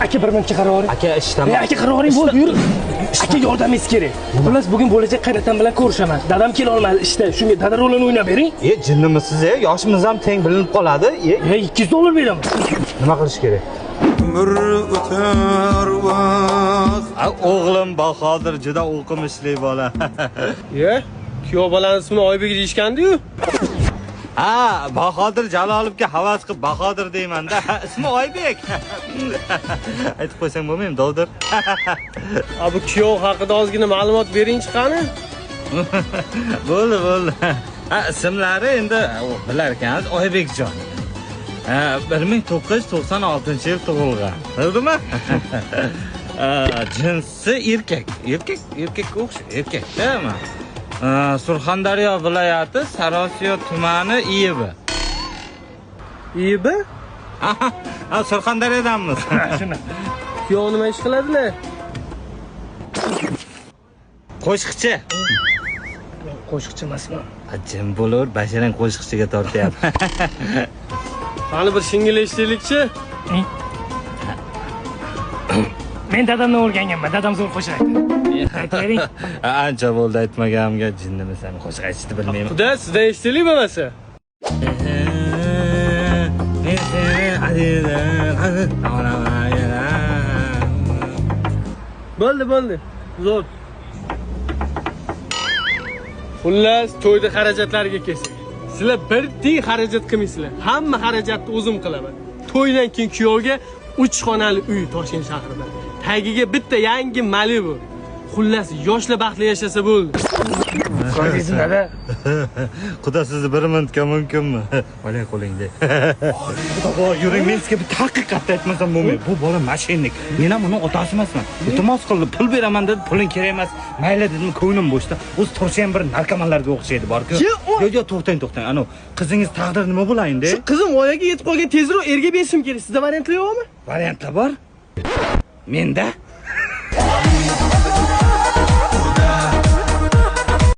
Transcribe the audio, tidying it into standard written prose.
aka bir minutga qaravering. Aka ishdaman. Aka qaravering, bo'ldi, yur. Aka yordamingiz kerak. Xullas bugun bo'lajak qaynatam bilan ko'rishaman. Dadam kela olmadi ishda. Shunga dada rolini o'ynab bering. Jinnimisiz, yoshimiz ham teng bilinib qoladi. $200 beraman. Nima qilish kerak? Umr o'tar vaqt. O'g'lim Bahodir juda o'qimishli bola. Kuyov bolani ismini Oybek deyishgandi-yu. Ha, Bahodir Jalolovga havas qilib Bahodir deyman-da. Ismi Oybek. Aytib qo'ysang bo'lmaymi, Dovdir? Bu kuyov haqida ozgina ma'lumot beringchi qani? Bo'ldi. Ismlari endi bilar ekansiz, Oybekjon. 1996-yil tug'ilgan. Bildingmi? Jinsi erkak. Erkakka o'xshaydi, erkakdami? Surxondaryo viloyati Sarosiyo tumani Iyibi. Iyibi? Ha, Surxondaryodanmiz. Shuna. Kuyov nima ish qiladilar? Qo'shiqchi. Qo'shiqchi emasman. Jim bo'laver, basharang qo'shiqchiga tortyapti. Qani bir shingil eshitaylikchi. Men dadamdan o'rganganman. Dadam zo'r qo'shiq aytadi. Aytavering. Ancha bo'ldi aytmaganimga, jinnimisan, qo'shiq aytishni bilmayman. Xudo sizdan eshitaylik bo'lmasa. Bo'ldi. Zo'r. Xullas, to'yda xarajatlarga kelsak. Sizlar bir tiy xarajat qilmaysizlar. Hamma xarajatni o'zim qilaman. To'ydan keyin kuyovga 3 xonali uy Toshkent shahrida. Tagiga bitta yangi Malibu. Xullas, yoshlar baxtli yashasa bo'ldi. Qo'yingizmi dada? Xudo sizni bir minutga mumkinmi? Olay qo'lingda. Xudo, yuring, men sizga bir haqiqatni aytmasam bo'lmaydi. Bu bola mashinnik. Men ham uni otasi emasman. Iltimos qildi, pul beraman dedi, puling kerak emas. Mayli dedim, ko'nglim bo'shda. O'zi turshi ham bir narkomanlarga o'xshaydi, bor-ku. Yo, to'xtang. Ana, qizingiz taqdiri nima bo'layndi? Shu qizim voyaga yetib qolgan tezroq erga berishim kerak. Sizda variantlar yo'qmi? Variantlar bor. Menda